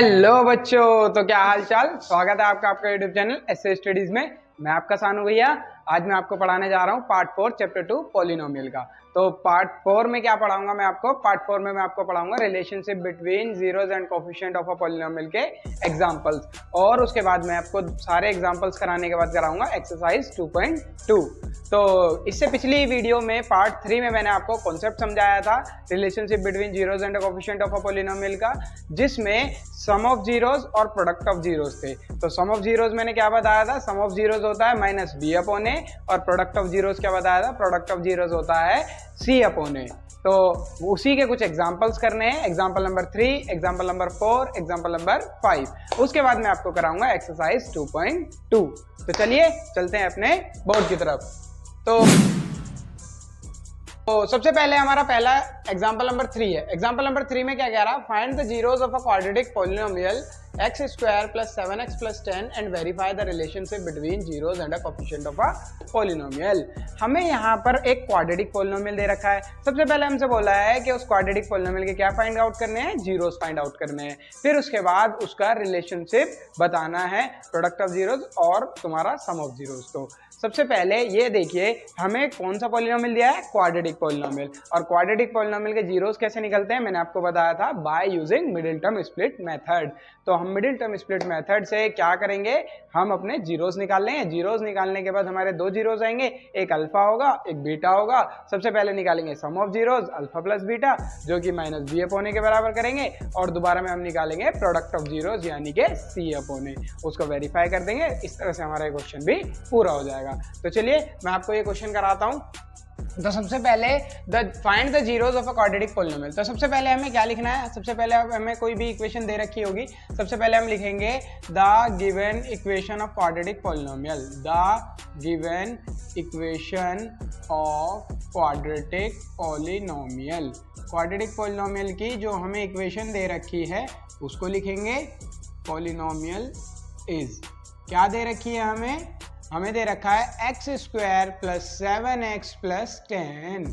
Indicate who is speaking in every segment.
Speaker 1: Hello बच्चों, तो क्या हाल चाल। स्वागत है आपका आपका यूट्यूब चैनल एसए स्टडीज में। मैं आपका सानू भैया। आज मैं आपको पढ़ाने जा रहा हूँ पार्ट 4 चैप्टर 2 पॉलिनोमियल का। तो पार्ट 4 में क्या पढ़ाऊंगा मैं आपको? पार्ट 4 में मैं आपको पढ़ाऊंगा relationship between zeros and coefficient of a polynomial के एग्जांपल्स, और उसके बाद मैं आपको सारे एग्जांपल्स कराने के बाद कराऊंगा एक्सरसाइज 2.2। तो इससे पिछली वीडियो में पार्ट 3 में मैंने आपको कॉन्सेप्ट समझाया था relationship between zeros and coefficient of a polynomial का, जिसमें सम ऑफ जीरोस और प्रोडक्ट ऑफ जीरोस थे। तो सम ऑफ जीरोस मैंने क्या बताया था? सम ऑफ जीरोस होता है माइनस बी अपॉन ए, और प्रोडक्ट ऑफ जीरोस क्या बताया था? प्रोडक्ट ऑफ जीरोस होता है सी अपॉन ए। तो उसी के कुछ एग्जांपल्स करने हैं, example number 3, example number 4, example number 5। उसके बाद मैं आपको कराऊंगा एक्सरसाइज 2.2। तो चलिए चलते हैं अपने बोर्ड की तरफ। तो सबसे पहले हमारा पहला एग्जांपल नंबर 3 है। एग्जांपल नंबर 3 में क्या कह रहा है? Find the zeros of a quadratic polynomial x square plus 7x plus 10 and verify the relationship between zeros and a coefficient of a polynomial. हमें यहाँ पर एक क्वाड्रेटिक पॉलिनोमियल दे रखा है। सबसे पहले हमसे बोला है कि उस क्वाड्रेटिक पॉलिनोमियल के क्या फाइंड आउट करने हैं? जीरोस फाइंड आउट करने हैं। फिर उसके बाद उसका रिलेशनशिप बताना है, प्रोडक्ट ऑफ जीरोस और तुम्हारा सम ऑफ जीरोस। तो सबसे पहले ये देखिए, हमें कौन सा पॉलिनोमियल दिया है? Quadratic polynomial. और क्वाड्रेटिक पॉलिनोमियल के जीरोस कैसे निकलते हैं? मैंने आपको बताया था by using middle term split method. तो हम मिडिल टर्म स्प्लिट मेथड से क्या करेंगे? हम अपने जीरोस निकाल लेंगे। जीरोस निकालने के बाद हमारे दो जीरोस आएंगे, एक अल्फा होगा एक बीटा होगा। सबसे पहले निकालेंगे sum of zeros alpha plus beta, जो कि माइनस बी अपॉन ए के बराबर करेंगे, और दोबारा में हम निकालेंगे प्रोडक्ट ऑफ जीरोस यानी कि सी अपॉन ए। उसको वेरीफाई कर देंगे। इस तरह से हमारा क्वेश्चन भी पूरा हो जाएगा। तो चलिए मैं आपको ये क्वेश्चन कराता हूं। तो सबसे पहले find the zeros of a quadratic polynomial. तो सबसे पहले हमें क्या लिखना है? सबसे पहले हमें कोई भी इक्वेशन दे रखी होगी, सबसे पहले हम लिखेंगे the given equation of quadratic polynomial. The given equation of quadratic polynomial. Quadratic polynomial की जो हमें इक्वेशन दे रखी है उसको लिखेंगे पॉलिनोमियल इज। क्या दे रखी है हमें? हमें दे रखा है x square plus 7x plus 10।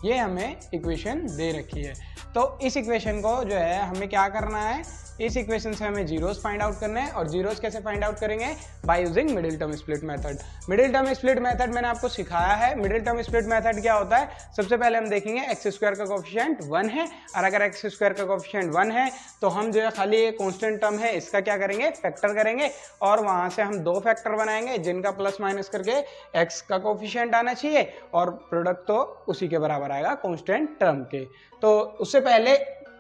Speaker 1: ये हमें इक्वेशन दे रखी है। तो इस इक्वेशन को जो है हमें क्या करना है? इस इक्वेशन से हमें जीरोस फाइंड आउट करना है। और जीरोस कैसे फाइंड आउट करेंगे? By using middle term split method. Middle term split method मैंने आपको सिखाया है। मिडिल टर्म स्प्लिट मेथड क्या होता है? सबसे पहले हम देखेंगे एक्स स्क्वायर का कोफिशिएंट 1 है, और अगर एक्स स्क्वायर का कोफिशिएंट 1 है तो हम जो है खाली ये कांस्टेंट टर्म है इसका क्या करेंगे? फैक्टर करेंगे, और वहां से हम दो फैक्टर बनाएंगे जिनका प्लस माइनस करके एक्स का कोफिशिएंट आना चाहिए, और प्रोडक्ट तो उसी के बराबर आएगा कांस्टेंट टर्म के। तो उससे पहले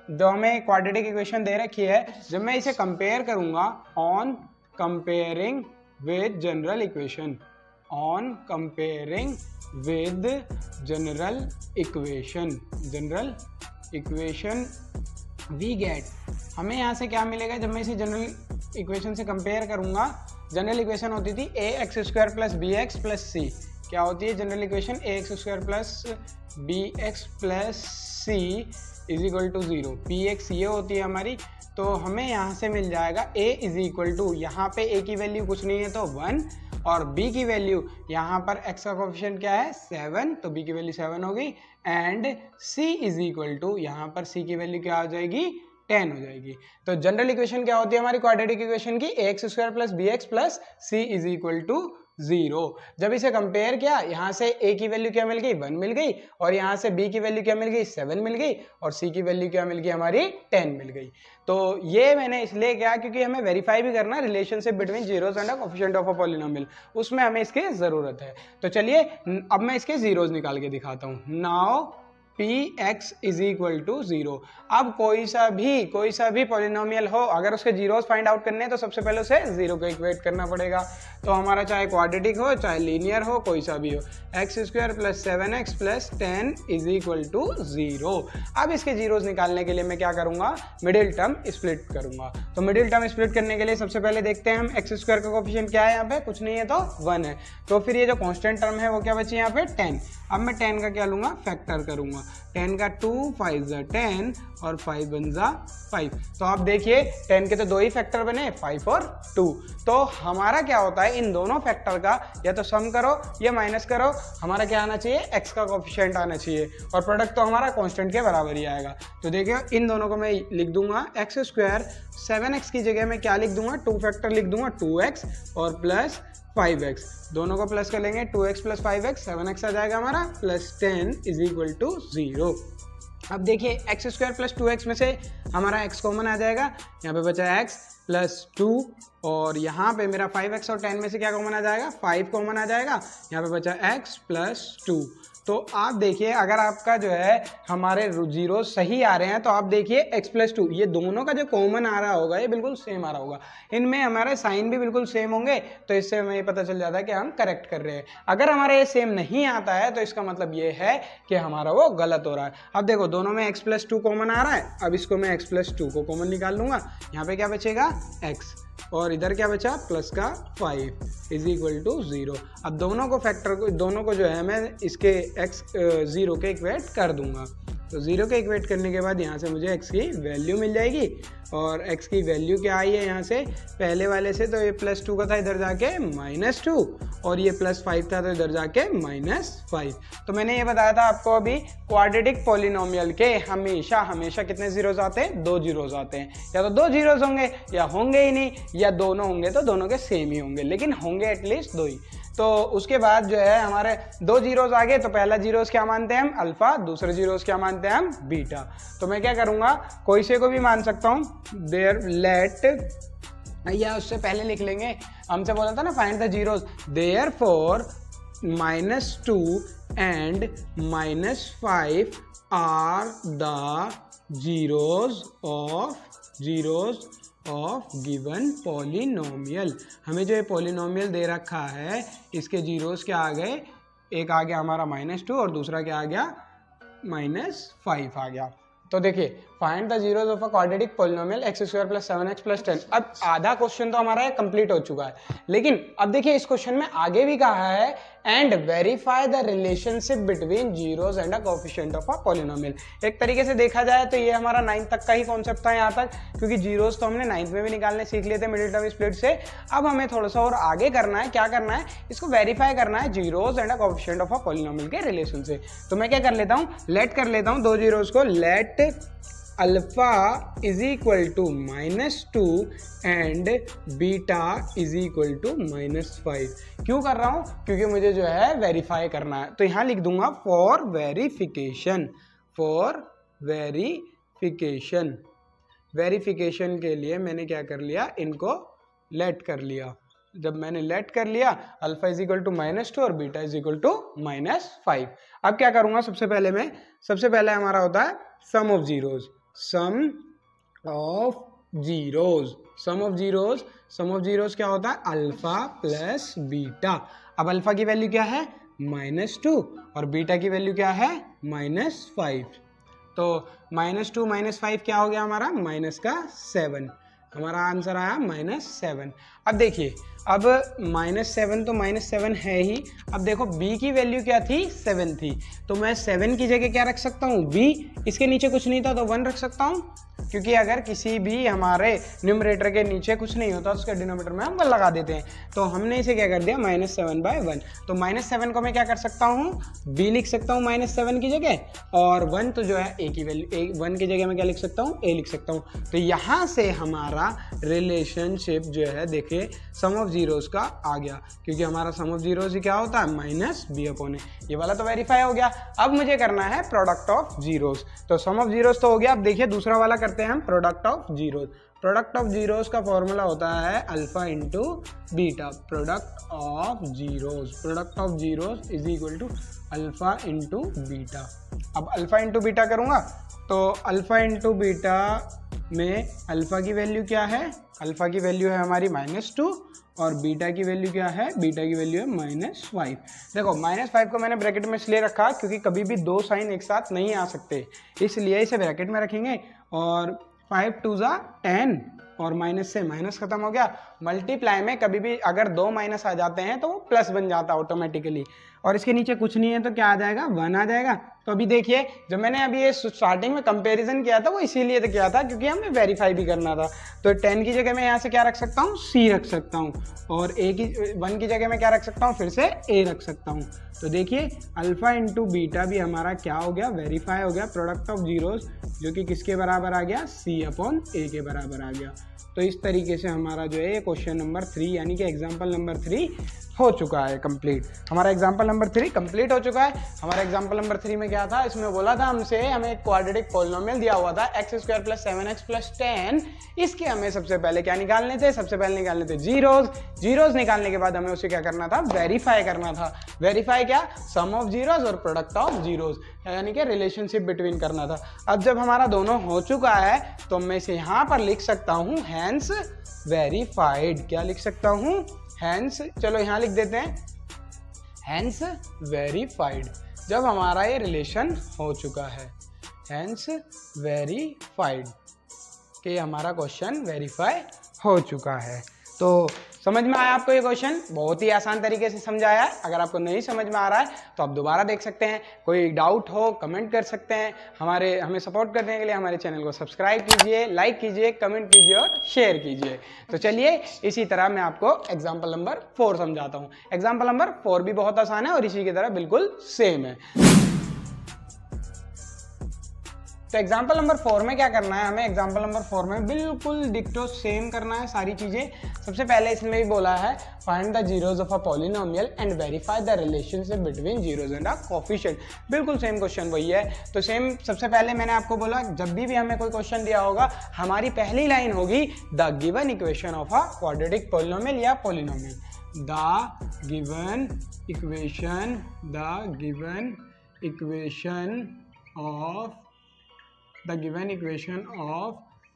Speaker 1: जो हमें क्वाड्रेटिक इक्वेशन दे रखी है, जब मैं इसे कंपेयर करूंगा on comparing with general equation, on comparing with general equation we get, हमें यहाँ से क्या मिलेगा? जब मैं इसे जनरल इक्वेशन से कंपेयर करूंगा, जनरल इक्वेशन होती थी A X square plus B x plus C. क्या होती है general equation? A X square plus B x plus C is equal to 0। P X ये होती है हमारी। तो हमें यहाँ से मिल जाएगा a इज इक्वल टू, यहाँ पे a की वैल्यू कुछ नहीं है तो 1, और b की वैल्यू यहाँ पर x का कोफिशिएंट क्या है? 7, तो b की वैल्यू 7 हो गई। And c is equal to, यहाँ पर c की वैल्यू क्या हो जाएगी? 10 हो जाएगी। तो जनरल इक्वेशन क्या होती है हमारी क्वाड्रेटिक इक्वेशन की? ax square plus B x plus C is equal to 0। जब इसे कंपेयर किया, यहाँ से a की वैल्यू क्या मिल गई? 1 मिल गई, और यहाँ से b की वैल्यू क्या मिल गई? 7 मिल गई, और c की वैल्यू क्या मिल गई? हमारी 10 मिल गई। तो ये मैंने इसलिए किया क्योंकि हमें वेरीफाई भी करना relationship between zeros and coefficient of a polynomial, उसमें हमें इसकी जरूरत है। तो चलिए अब मैं इसके जीरोस निकाल के दिखाता हूँ। Now px is equal to 0। अब कोई सा भी पॉलिनोमियल हो, अगर उसके जीरोस फाइंड आउट करने हैं तो सबसे पहले उसे 0 को इक्वेट करना पड़ेगा। तो हमारा चाहे क्वाड्रेटिक हो चाहे लीनियर हो, कोई सा भी हो, x square plus 7x plus 10 is equal to 0। अब इसके जीरोस निकालने के लिए मैं क्या करूंगा? मिडिल टर्म स्प्लिट करूंगा। तो मिडिल टर्म स्प्लिट करने के लिए सबसे पहले देखते हैं हम एक्स स्क्वायर का कोफिशिएंट क्या है? यहाँ पे कुछ नहीं है तो 1 है। तो फिर ये जो कांस्टेंट टर्म है वो क्या बची? यहाँ पे 10। अब मैं 10 का क्या लूंगा? फैक्टर करूंगा। 10 का 2, 5 ज़ा 10 और 5 1 ज़ा 5। तो आप देखिए 10 के तो दो ही फैक्टर बने, 5 और 2। तो हमारा क्या होता है, इन दोनों फैक्टर का या तो सम करो या माइनस करो, हमारा क्या आना चाहिए, x का कोफिशिएंट आना चाहिए और प्रोडक्ट तो हमारा कांस्टेंट के बराबर ही आएगा। तो देखिए इन दोनों को मैं लिख दूंगा x स्क्वायर, 7x की जगह मैं क्या लिख दूंगा, 2 फैक्टर लिख दूंगा 2x और प्लस 5x, दोनों को प्लस कर लेंगे, 2x प्लस 5x 7x आ जाएगा हमारा, प्लस 10 इज इक्वल टू 0। अब देखिए x स्क्वायर प्लस 2x में से हमारा x कॉमन आ जाएगा, यहाँ पे बचा x प्लस 2 और यहाँ पे मेरा 5x और 10 में से क्या कॉमन आ जाएगा, 5 कॉमन आ जाएगा, यहाँ पे बचा x प्लस 2। तो आप देखिए अगर आपका जो है हमारे जीरो सही आ रहे हैं तो आप देखिए x प्लस 2 ये दोनों का जो कॉमन आ रहा होगा ये बिल्कुल सेम आ रहा होगा, इनमें हमारे साइन भी बिल्कुल सेम होंगे, तो इससे हमें ये पता चल जाता है कि हम करेक्ट कर रहे हैं। अगर हमारे ये सेम नहीं आता है तो इसका मतलब ये है कि हमारा वो गलत हो रहा है। अब देखो दोनों में x प्लस 2 कॉमन आ रहा है, अब इसको मैं x प्लस 2 को कॉमन निकाल लूंगा, यहाँ पे क्या बचेगा x और इधर क्या बचा प्लस का 5 इज इक्वल टू 0। अब दोनों को फैक्टर को, दोनों को जो है मैं इसके x 0 के इक्वेट कर दूंगा, तो 0 के इक्वेट करने के बाद यहाँ से मुझे x की वैल्यू मिल जाएगी और x की वैल्यू क्या आई है यहाँ से पहले वाले से, तो ये प्लस 2 का था इधर जाके -2 और ये प्लस 5 था तो इधर जाके -5। तो मैंने ये बताया था आपको अभी क्वाड्रेटिक पॉलिनोमियल के हमेशा हमेशा कितने जीरोज आते हैं, 2 जीरोज आते हैं, या तो 2 जीरोज होंगे या होंगे ही नहीं, या दोनों होंगे तो दोनों के सेम ही होंगे, लेकिन होंगे एटलीस्ट 2 ही। तो उसके बाद जो है हमारे 2 जीरोज आ गए, तो पहला जीरोज क्या मानते हैं हम अल्फा, दूसरे जीरोज क्या मानते हैं हम बीटा। तो मैं क्या करूँगा, कोई से को भी मान सकता हूँ, देयर लेट, या उससे पहले लिख लेंगे, हमसे बोला था ना find the zeros, therefore -2 and -5 are the zeros of given polynomial. हमें जो ये पॉलिनोमियल दे रखा है इसके जीरोस क्या आ गए, एक आ गया हमारा -2 और दूसरा क्या आ गया -5 आ गया। तो देखिए find the zeros of a quadratic polynomial x square plus 7x plus 10। अब आधा क्वेश्चन तो हमारा कंप्लीट हो चुका है, लेकिन अब देखिए इस क्वेश्चन में आगे भी कहा है and verify the relationship between zeros and a coefficient of a polynomial. एक तरीके से देखा जाए तो ये हमारा 9th तक का ही कॉन्सेप्ट था यहाँ तक, क्योंकि जीरोस तो हमने 9th में भी निकालने सीख लिए थे मिडिल टर्म स्प्लिट से। अब हमें थोड़ा सा और आगे करना है, क्या करना है, इसको वेरीफाई करना है zeros and a coefficient of a polynomial के रिलेशन से। तो मैं क्या कर लेता हूँ, लेट कर लेता हूँ 2 जीरोस को, let alpha is equal to -2 and beta is equal to -5। क्यों कर रहा हूँ, क्योंकि मुझे जो है वेरीफाई करना है। तो यहाँ लिख दूंगा for verification, for verification. Verification के लिए मैंने क्या कर लिया, इनको लेट कर लिया। जब मैंने लेट कर लिया अल्फा इज इक्वल टू -2 और बीटा इज इक्वल टू -5। अब क्या करूँगा, सबसे पहले हमारा होता है sum of zeros, sum of zeros क्या होता है, अल्फा प्लस बीटा। अब अल्फा की वैल्यू क्या है -2 और बीटा की वैल्यू क्या है -5। तो -2 -5 क्या हो गया हमारा, -7। हमारा आंसर आया -7। अब देखिए, अब -7 तो -7 है ही। अब देखो b की वैल्यू क्या थी, 7 थी, तो मैं 7 की जगह क्या रख सकता हूँ, b। इसके नीचे कुछ नहीं था तो 1 रख सकता हूँ, क्योंकि अगर किसी भी हमारे न्यूमरेटर के नीचे कुछ नहीं होता तो उसके डिनोमिनेटर में हम 1 लगा देते हैं। तो हमने इसे क्या कर दिया, -7/1। तो -7 को मैं क्या कर सकता हूँ, b लिख सकता हूँ -7 की जगह, और 1 तो जो है a की वैल्यू, 1 की जगह मैं क्या लिख सकता हूँ, a लिख सकता हूँ। तो यहाँ से हमारा रिलेशनशिप जो है देखिए सम ऑफ जीरोस का आ गया, क्योंकि हमारा सम ऑफ जीरोस ही क्या होता है, -b/a। ये वाला तो वेरीफाई हो गया। अब मुझे करना है प्रोडक्ट ऑफ जीरोस। तो सम ऑफ जीरोस तो हो गया। अब देखिए दूसरा वाला करते हैं हम, product of zeros. Product of zeros का फॉर्मूला होता है alpha into beta. Product of zeros is equal to alpha into beta. अब अल्फा इंटू बीटा करूंगा तो अल्फा इंटू बीटा में अल्फा की वैल्यू क्या है, अल्फा की वैल्यू है हमारी -2 और बीटा की वैल्यू क्या है, बीटा की वैल्यू है -5। देखो -5 को मैंने ब्रैकेट में इसलिए रखा क्योंकि कभी भी 2 साइन एक साथ नहीं आ सकते, इसलिए इसे ब्रैकेट में रखेंगे। और 5 2 ज़ा 10 और माइनस से माइनस खत्म हो गया। मल्टीप्लाई में कभी भी अगर 2 माइनस आ जाते हैं तो वो प्लस बन जाता है ऑटोमेटिकली, और इसके नीचे कुछ नहीं है तो क्या आ जाएगा, 1 आ जाएगा। तो अभी देखिए, जब मैंने अभी ये स्टार्टिंग में कंपैरिजन किया था वो इसीलिए तो किया था क्योंकि हमें वेरीफाई भी करना था। तो 10 की जगह मैं यहाँ से क्या रख सकता हूँ, C रख सकता हूँ, और 1 की जगह मैं क्या रख सकता हूँ, फिर से A रख सकता हूँ। तो देखिए अल्फा इंटू बीटा भी हमारा क्या हो गया, वेरीफाई हो गया, प्रोडक्ट ऑफ जीरोस, जो कि किसके बराबर आ गया, C/A के बराबर आ गया। तो इस तरीके से हमारा जो है ये क्वेश्चन नंबर 3 यानी कि एग्जाम्पल नंबर 3 हो चुका है कंप्लीट। हमारा एग्जाम्पल नंबर 3 कंप्लीट हो चुका है। हमारा एग्जाम्पल नंबर 3 में क्या था, इसमें बोला था हमसे, हमें एक क्वाड्रेटिक पॉलिनोमियल दिया हुआ था x² + 7x + 10। इसके हमें सबसे पहले क्या निकालने थे, सबसे पहले निकालने थे जीरोज निकालने के बाद हमें उसे क्या करना था, वेरीफाई करना था। वेरीफाई क्या, सम ऑफ जीरोज और प्रोडक्ट ऑफ जीरोज, यानी कि रिलेशनशिप बिटवीन करना था। अब जब हमारा दोनों हो चुका है तो मैं इसे यहाँ पर लिख सकता हूँ हैंस वेरीफाइड। क्या लिख सकता हूँ, हैंस, चलो यहाँ लिख देते हैं हैंस वेरीफाइड। जब हमारा ये रिलेशन हो चुका है, हैंस वेरीफाइड, कि हमारा क्वेश्चन वेरीफाई हो चुका है। तो समझ में आया आपको ये क्वेश्चन, बहुत ही आसान तरीके से समझाया है। अगर आपको नहीं समझ में आ रहा है तो आप दोबारा देख सकते हैं, कोई डाउट हो कमेंट कर सकते हैं। हमें सपोर्ट करने के लिए हमारे चैनल को सब्सक्राइब कीजिए, लाइक कीजिए, कमेंट कीजिए और शेयर कीजिए। तो चलिए इसी तरह मैं आपको एग्जाम्पल नंबर 4 समझाता हूँ। एग्जाम्पल नंबर 4 भी बहुत आसान है और इसी की तरह बिल्कुल सेम है। तो एग्जाम्पल नंबर 4 में क्या करना है, हमें एग्जाम्पल नंबर 4 में बिल्कुल डिक्टो सेम करना है सारी चीजें। सबसे पहले इसमें भी बोला है find the zeros of a polynomial and verify the relationship between zeros and a coefficient. बिल्कुल सेम क्वेश्चन वही है। तो सेम, सबसे पहले मैंने आपको बोला जब भी हमें कोई क्वेश्चन दिया होगा, हमारी पहली लाइन होगी the given equation of a quadratic polynomial या polynomial. The given equation of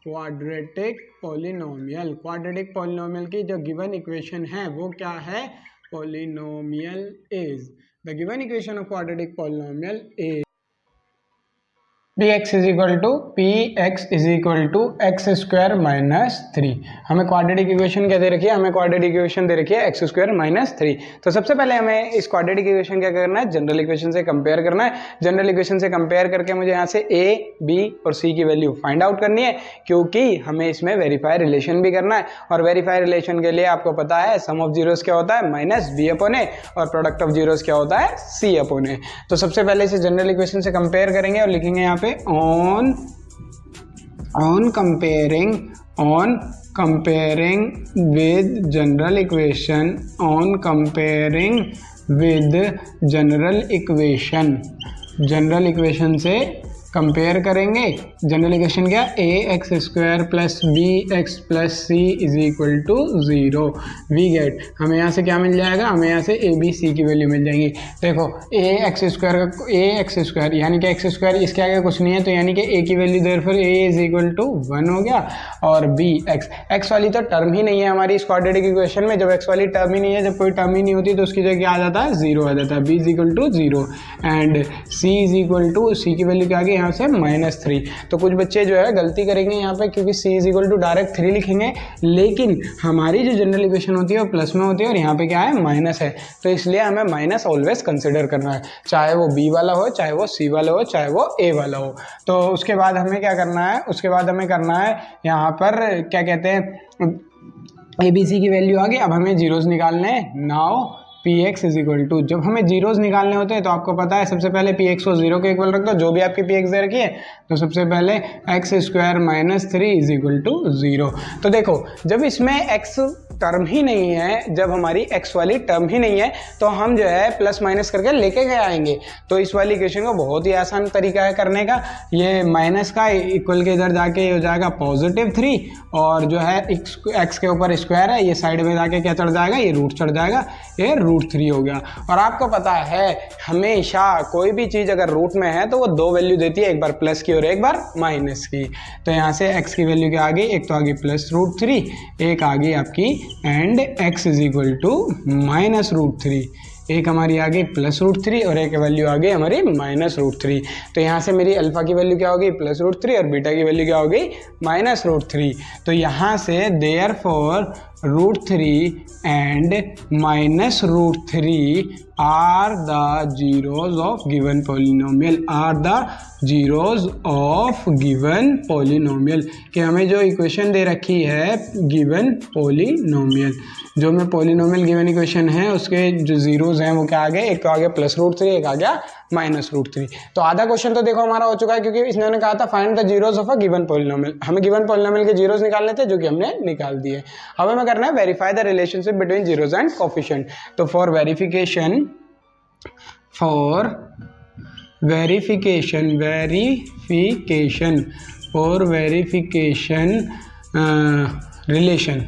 Speaker 1: quadratic polynomial. Quadratic polynomial की जो गिवन इक्वेशन है वो क्या है, polynomial is, the given equation of quadratic polynomial is px = x² - 3। हमें क्वाड्रेटिक इक्वेशन क्या दे रखी है, हमें क्वाड्रेटिक इक्वेशन दे रखी है x² - 3। तो सबसे पहले हमें इस क्वाड्रेटिक इक्वेशन क्या करना है, जनरल इक्वेशन से कंपेयर करना है। जनरल इक्वेशन से कंपेयर करके मुझे यहाँ से a, b और c की वैल्यू फाइंड आउट करनी है, क्योंकि हमें इसमें वेरीफाई रिलेशन भी करना है। और वेरीफाई रिलेशन के लिए आपको पता है सम ऑफ जीरोस क्या होता है, -b/a, और प्रोडक्ट ऑफ जीरोस क्या होता है, c/a। तो सबसे पहले इसे जनरल इक्वेशन से कंपेयर करेंगे और लिखेंगे यहाँ पे on comparing with general equation, general equation से कंपेयर करेंगे। जनरल इक्वेशन क्या, ax² + bx + c = 0। We get, हमें यहाँ से क्या मिल जाएगा, हमें यहाँ से a b c की वैल्यू मिल जाएगी। देखो ax² यानी कि x², इसके आगे कुछ नहीं है, तो यानी कि a की वैल्यू देयर फिर a = 1 हो गया, और b x वाली तो टर्म ही नहीं है हमारी इस क्वाड्रेटिक इक्वेशन में। जब x वाली टर्म ही नहीं है, जब कोई टर्म ही नहीं होती तो उसकी जगह क्या आ जाता है, 0 आ जाता है, b = 0 एंड c की वैल्यू क्या आ गई यहाँ से -3। तो कुछ बच्चे जो है गलती करेंगे यहाँ पे, क्योंकि c = डायरेक्ट 3 लिखेंगे, लेकिन हमारी जो जनरल इक्वेशन होती है वो प्लस में होती है और यहाँ पे क्या है, माइनस है। तो इसलिए हमें माइनस ऑलवेज कंसिडर करना है, चाहे वो b वाला हो, चाहे वो c वाला हो, चाहे वो a वाला हो। तो उसके बाद हमें क्या करना है, उसके बाद हमें करना है यहाँ पर क्या कहते हैं, a b c की वैल्यू आ गई। अब हमें जीरोस निकालने हैं। नाउ px = जब हमें जीरोस निकालने होते हैं तो आपको पता है सबसे पहले px को 0 के इक्वल रख दो, जो भी आपकी px दे रखी है। तो सबसे पहले x² - 3 = 0। तो देखो जब इसमें x टर्म ही नहीं है, जब हमारी x वाली टर्म ही नहीं है, तो हम जो है प्लस माइनस करके लेके गए आएंगे। तो इस वाली इक्वेशन का बहुत ही आसान तरीका है करने का। ये माइनस का इक्वल के इधर जाके ये हो जाएगा +3, और जो है x के ऊपर स्क्वायर है, ये साइड में जाके क्या चढ़ जाएगा, ये रूट चढ़ जाएगा, ये √3 हो गया। और आपको पता है हमेशा कोई भी चीज़ अगर रूट में है तो वो 2 वैल्यू देती है, एक बार प्लस की और एक बार माइनस की। तो यहाँ से x की वैल्यू क्या आ गई, एक तो आ गई +√3, एक आ गई आपकी एंड x = -√3। एक हमारी आ गई +√3 और एक वैल्यू आ गई हमारी -√3। तो यहाँ से मेरी अल्फा की वैल्यू क्या हो गई, +√3, और बीटा की वैल्यू क्या हो गई, -√3। तो यहाँ से therefore √3 and -√3 are the zeros of given polynomial, are the zeros of given polynomial। कि हमें जो इक्वेशन दे रखी है गिवन पोलिनोमियल, जो हमें पोलिनोमियल गिवन इक्वेशन है उसके जो जीरोज हैं वो क्या आ गए, एक तो आ गया +√3, एक आ गया -√3। तो आधा क्वेश्चन तो देखो हमारा हो चुका है, क्योंकि इसने कहा था find the zeros of a given polynomial. हमें गिवन पोलिनोमियल के जीरोज निकालने थे जो कि हमने निकाल दिए। अब हमें करना है verify the relationship between zeros and coefficient. तो फॉर वेरिफिकेशन रिलेशन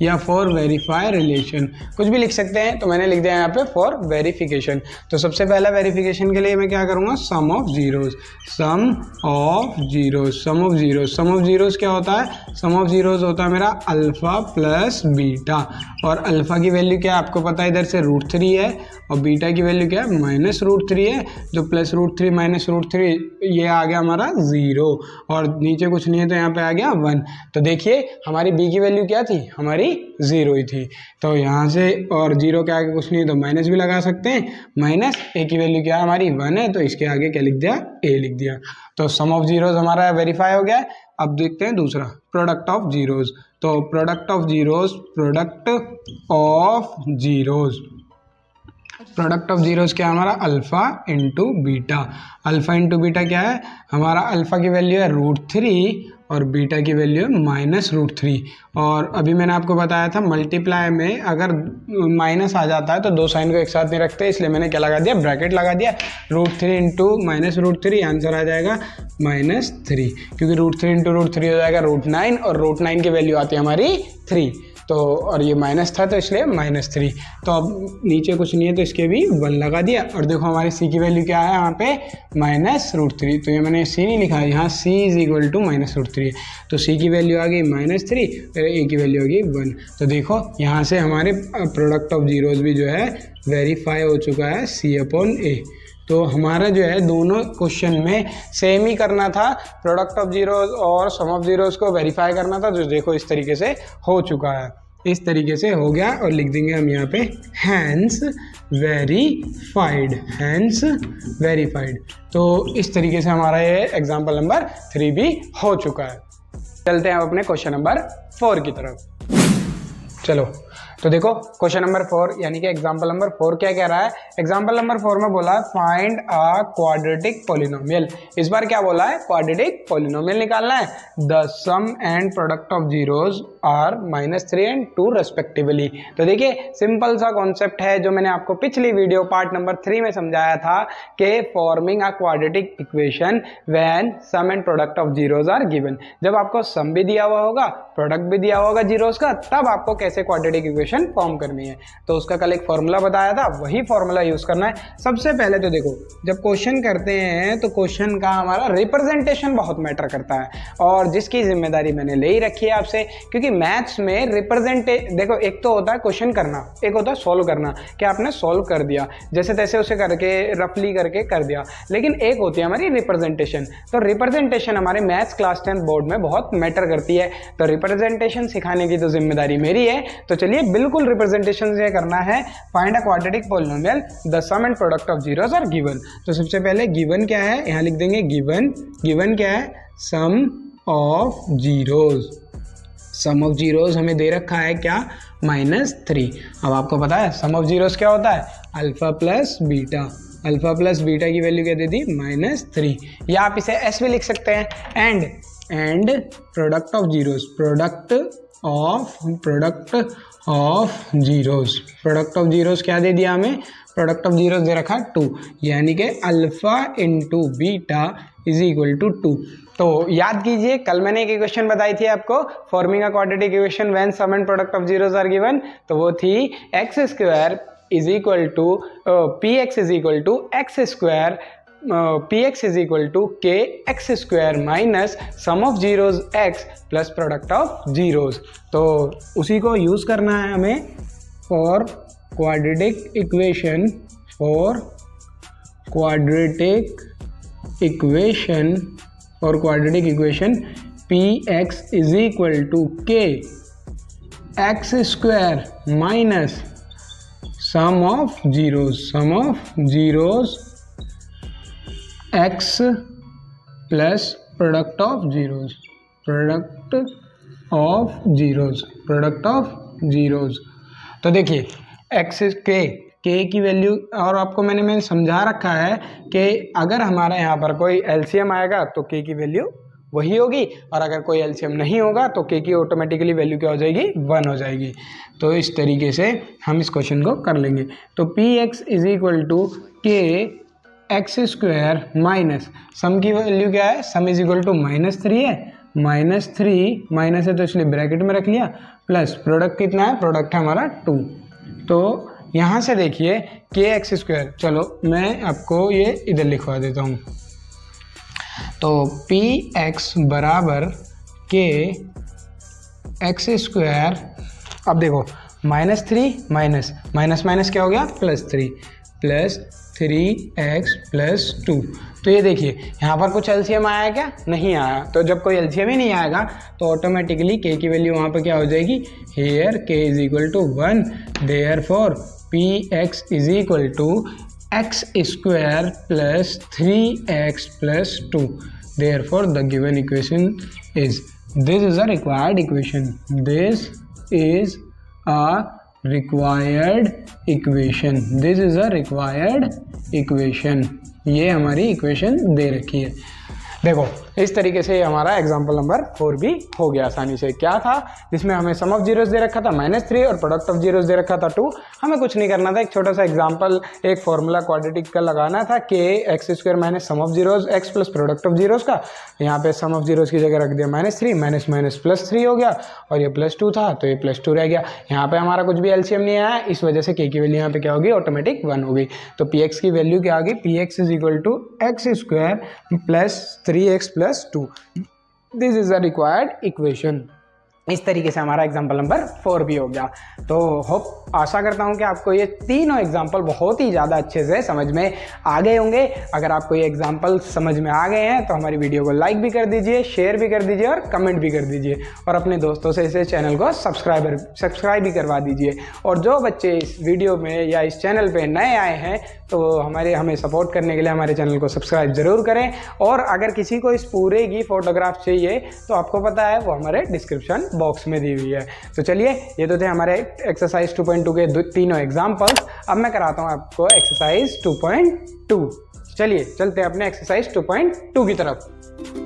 Speaker 1: या फॉर वेरीफाई रिलेशन, कुछ भी लिख सकते हैं। तो मैंने लिख दिया यहाँ पे फॉर वेरिफिकेशन। तो सबसे पहला वेरिफिकेशन के लिए मैं क्या करूँगा, सम ऑफ जीरोज क्या होता है, सम ऑफ जीरोज होता है मेरा अल्फा प्लस बीटा, और अल्फा की वैल्यू क्या है आपको पता है, इधर से √3 है, और बीटा की वैल्यू क्या है -√3 है। जो +√3 -√3 ये आ गया हमारा 0, और नीचे कुछ नहीं है तो यहाँ पे आ गया 1। तो देखिए हमारी b की वैल्यू क्या थी, हमारी 0 ही थी। तो यहाँ से और 0 के आगे कुछ नहीं है तो माइनस भी लगा सकते हैं, माइनस a की वैल्यू क्या है हमारी 1 है, तो इसके आगे क्या लिख दिया, a लिख दिया। तो सम ऑफ जीरोज हमारा वेरीफाई हो गया है। अब देखते हैं दूसरा, प्रोडक्ट ऑफ जीरोज। तो प्रोडक्ट ऑफ जीरोज क्या है हमारा, alpha into beta. Alpha into beta क्या है हमारा, अल्फा की वैल्यू है √3 और बीटा की वैल्यू है -√3। और अभी मैंने आपको बताया था मल्टीप्लाई में अगर माइनस आ जाता है तो दो साइन को एक साथ नहीं रखते, इसलिए मैंने क्या लगा दिया, ब्रैकेट लगा दिया। √3 इंटू -√3 आंसर आ जाएगा -3, क्योंकि √3 इंटू √3 हो जाएगा √9, और √9 की वैल्यू आती है हमारी 3। तो और ये माइनस था तो इसलिए -3। तो अब नीचे कुछ नहीं है तो इसके भी 1 लगा दिया। और देखो हमारी c की वैल्यू क्या है यहाँ पे, -√3। तो ये मैंने c नहीं लिखा है, यहाँ c = -√3। तो c की वैल्यू आ गई -3 और a की वैल्यू आ गई 1। तो देखो यहाँ से हमारे प्रोडक्ट ऑफ जीरोज भी जो है वेरीफाई हो चुका है c/a। तो हमारा जो है दोनों क्वेश्चन में सेम ही करना था, प्रोडक्ट ऑफ जीरोज और सम ऑफ जीरोज को वेरीफाई करना था। जो देखो इस तरीके से हो चुका है, इस तरीके से हो गया, और लिख देंगे हम यहाँ पे हैंस वेरीफाइड। तो इस तरीके से हमारा ये एग्जाम्पल नंबर 3 भी हो चुका है। चलते हैं अब अपने क्वेश्चन नंबर 4 की तरफ। चलो तो देखो क्वेश्चन नंबर 4 यानी कि एग्जांपल नंबर 4 क्या कह रहा है, एग्जांपल नंबर 4 में बोला फाइंड अ क्वाड्रेटिक पॉलिनोमियल। इस बार क्या बोला है, क्वाड्रेटिक पॉलिनोमियल निकालना है। The sum and product of zeros are -3 and 2 respectively. तो देखिए सिंपल सा कॉन्सेप्ट है जो मैंने आपको पिछली वीडियो पार्ट नंबर 3 में समझाया था कि forming a quadratic equation when sum and product of zeros are given. जब आपको सम भी दिया हुआ होगा, प्रोडक्ट भी दिया होगा जीरोज का, तब आपको कैसे क्वाड्रेटिक इक्वेशन फॉर्म करनी है। तो उसका कल एक फॉर्मूला बताया था, वही फॉर्मूला यूज करना है। सबसे पहले तो देखो जब क्वेश्चन करते हैं तो क्वेश्चन का हमारा रिप्रेजेंटेशन बहुत मैटर करता है, और जिसकी जिम्मेदारी मैंने ले ही रखी है आपसे, क्योंकि मैथ्स में देखो एक तो होता है क्वेश्चन करना, एक होता है सॉल्व करना, कि आपने सॉल्व कर दिया जैसे तैसे उसे करके रफली करके कर दिया, लेकिन एक होती है हमारी रिप्रेजेंटेशन। तो रिप्रेजेंटेशन हमारे मैथ्स क्लास 10 बोर्ड में बहुत मैटर करती है। तो रिप्रेजेंटेशन सिखाने की तो जिम्मेदारी मेरी है। तो चलिए बिल्कुल रिप्रेजेंटेशन से करना है। Find a quadratic polynomial the sum and product of zeros are given. तो सबसे पहले गिवन क्या है, यहाँ लिख देंगे गिवन क्या है, sum of zeros. Sum of zeros हमें दे रखा है क्या, -3। अब आपको पता है सम ऑफ जीरोज क्या होता है, alpha plus beta. Alpha plus beta की वैल्यू क्या दे दी, -3, या आप इसे s भी लिख सकते हैं। And product of zeros, product of zeros क्या दे दिया हमें, प्रोडक्ट ऑफ जीरोज दे रखा 2, यानी कि अल्फा इंटू बीटा = 2। तो याद कीजिए कल मैंने एक इक्वेशन बताई थी आपको, forming a quadratic equation when sum and product of zeros are given. तो वो थी x² px = kx² minus sum of zeros x plus product of zeros. तो उसी को यूज करना है हमें for quadratic equation px = k x square minus sum of zeros x plus product of zeros. तो देखिए एक्स के की वैल्यू, और आपको मैंने समझा रखा है कि अगर हमारा यहाँ पर कोई एलसीएम आएगा तो के की वैल्यू वही होगी, और अगर कोई एलसीएम नहीं होगा तो के की ऑटोमेटिकली वैल्यू क्या हो जाएगी, 1 हो जाएगी। तो इस तरीके से हम इस क्वेश्चन को कर लेंगे। तो p x is equal to k x square minus sum की वैल्यू क्या है, सम इज इक्वल टू -3 है, -3 माइनस है तो इसलिए ब्रैकेट में रख लिया, प्लस प्रोडक्ट कितना है, प्रोडक्ट है हमारा 2। तो यहाँ से देखिए के एक्स स्क्वायर, चलो मैं आपको ये इधर लिखवा देता हूँ। तो पी एक्स बराबर के एक्स स्क्वायर, अब देखो -3 माइनस क्या हो गया, +3 प्लस 3x+2। तो ये देखिए यहाँ पर कुछ एलसीएम आया क्या, नहीं आया। तो जब कोई एलसीएम ही नहीं आएगा तो ऑटोमेटिकली के की वैल्यू वहाँ पर क्या हो जाएगी, here k is equal to 1, therefore p x is equal to x square plus 3x+2। Therefore the given equation is, this is a required equation, this is a required equation, ये हमारी equation दे रखी है। देखो इस तरीके से हमारा example number 4 भी हो गया आसानी से। क्या था, जिसमें हमें सम ऑफ जीरोस दे रखा था -3 और प्रोडक्ट ऑफ जीरोस दे रखा था 2। हमें कुछ नहीं करना था, एक छोटा सा एग्जाम्पल, एक फॉर्मूला क्वाड्रेटिक का लगाना था कि x square minus sum of zeros x plus product of zeros का। यहाँ पे सम ऑफ जीरोस की जगह रख दिया -3, माइनस +3 हो गया, और ये +2 था तो ये +2 रह गया। यहाँ पे हमारा कुछ भी एलसीएम नहीं आया, इस वजह से के की वैल्यू यहाँ पे क्या होगी, ऑटोमेटिक 1 हो गई। तो पी एक्स की वैल्यू क्या आ गई, p x is equal to x square plus 3x+2। This is a required equation. इस तरीके से हमारा एग्जाम्पल नंबर 4 भी हो गया। तो होप, आशा करता हूँ कि आपको ये तीनों एग्जाम्पल बहुत ही ज़्यादा अच्छे से समझ में आ गए होंगे। अगर आपको ये एग्जाम्पल समझ में आ गए हैं तो हमारी वीडियो को लाइक भी कर दीजिए, शेयर भी कर दीजिए और कमेंट भी कर दीजिए, और अपने दोस्तों से इसे चैनल को सब्सक्राइब भी करवा दीजिए। और जो बच्चे इस वीडियो में या इस चैनल पर नए आए हैं तो हमें सपोर्ट करने के लिए हमारे चैनल को सब्सक्राइब ज़रूर करें। और अगर किसी को इस पूरे की फ़ोटोग्राफ चाहिए तो आपको पता है वो हमारे डिस्क्रिप्शन बॉक्स में दी हुई है। तो चलिए, ये तो थे हमारे एक्सरसाइज 2.2 के तीनों एग्जाम्पल्स। अब मैं कराता हूँ आपको एक्सरसाइज 2.2। चलिए चलते हैं अपने एक्सरसाइज 2.2 की तरफ।